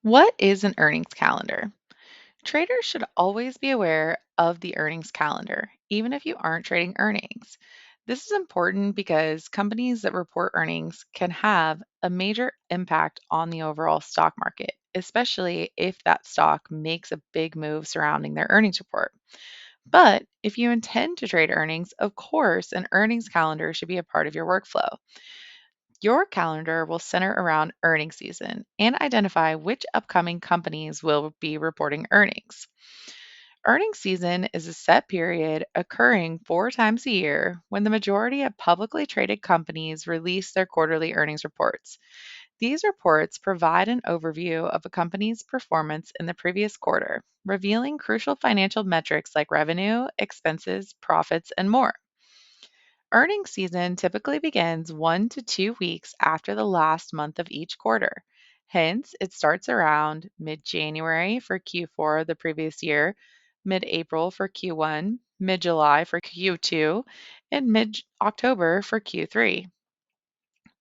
What is an earnings calendar? Traders should always be aware of the earnings calendar, even if you aren't trading earnings. This is important because companies that report earnings can have a major impact on the overall stock market, especially if that stock makes a big move surrounding their earnings report. But if you intend to trade earnings, of course, an earnings calendar should be a part of your workflow. Your calendar will center around earnings season and identify which upcoming companies will be reporting earnings. Earnings season is a set period occurring 4 times a year when the majority of publicly traded companies release their quarterly earnings reports. These reports provide an overview of a company's performance in the previous quarter, revealing crucial financial metrics like revenue, expenses, profits, and more. Earnings season typically begins 1 to 2 weeks after the last month of each quarter. Hence, it starts around mid January for Q4 of the previous year, mid April for Q1, mid July for Q2, and mid October for Q3.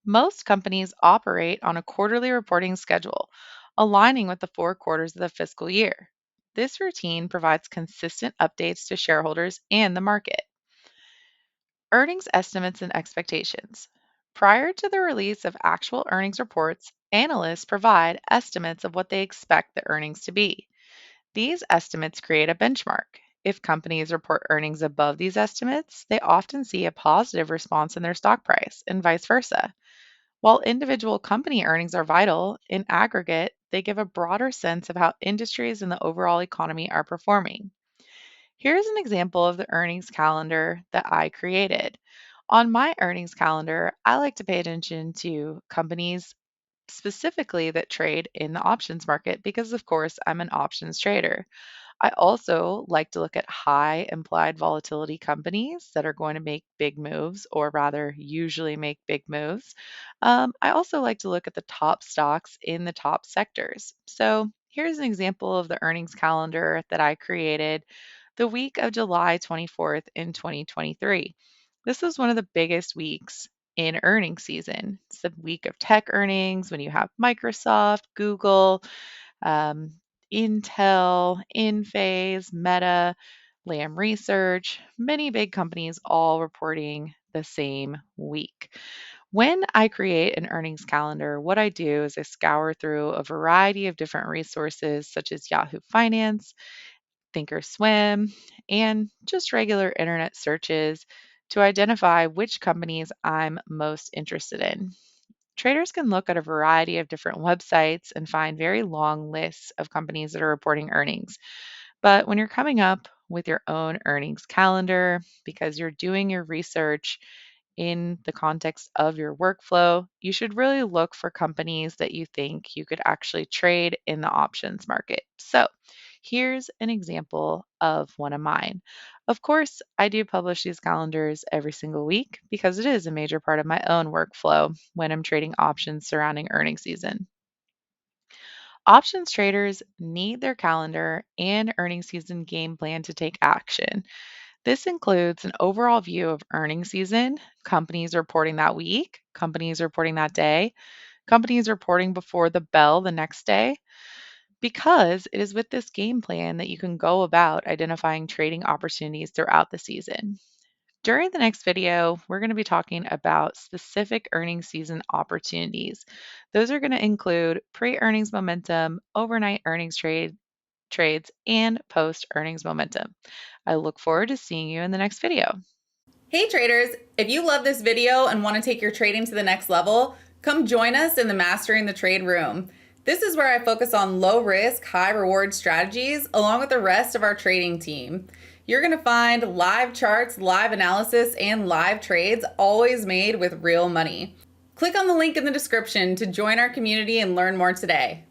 Most companies operate on a quarterly reporting schedule, aligning with the 4 quarters of the fiscal year. This routine provides consistent updates to shareholders and the market. Earnings estimates and expectations. Prior to the release of actual earnings reports, analysts provide estimates of what they expect the earnings to be. These estimates create a benchmark. If companies report earnings above these estimates, they often see a positive response in their stock price, and vice versa. While individual company earnings are vital, in aggregate, they give a broader sense of how industries and the overall economy are performing. Here's an example of the earnings calendar that I created. On my earnings calendar, I like to pay attention to companies specifically that trade in the options market because, of course, I'm an options trader. I also like to look at high implied volatility companies that are going to make big moves, or rather, usually make big moves. I also like to look at the top stocks in the top sectors. So here's an example of the earnings calendar that I created the week of July 24th in 2023. This was one of the biggest weeks in earnings season. It's the week of tech earnings when you have Microsoft, Google, um, Intel, Enphase, Meta, Lam Research, many big companies all reporting the same week. When I create an earnings calendar, what I do is I scour through a variety of different resources such as Yahoo Finance, Thinkorswim, and just regular internet searches to identify which companies I'm most interested in. Traders can look at a variety of different websites and find very long lists of companies that are reporting earnings. But when you're coming up with your own earnings calendar, because you're doing your research in the context of your workflow, you should really look for companies that you think you could actually trade in the options market. So, here's an example of one of mine. Of course, I do publish these calendars every single week because it is a major part of my own workflow when I'm trading options surrounding earnings season. Options traders need their calendar and earnings season game plan to take action. This includes an overall view of earnings season, companies reporting that week, companies reporting that day, companies reporting before the bell the next day, because it is with this game plan that you can go about identifying trading opportunities throughout the season. During the next video, we're going to be talking about specific earnings season opportunities. Those are going to include pre-earnings momentum, overnight earnings trades, and post-earnings momentum. I look forward to seeing you in the next video. Hey traders, if you love this video and want to take your trading to the next level, come join us in the Mastering the Trade room. This is where I focus on low risk, high reward strategies along with the rest of our trading team. You're going to find live charts, live analysis, and live trades always made with real money. Click on the link in the description to join our community and learn more today.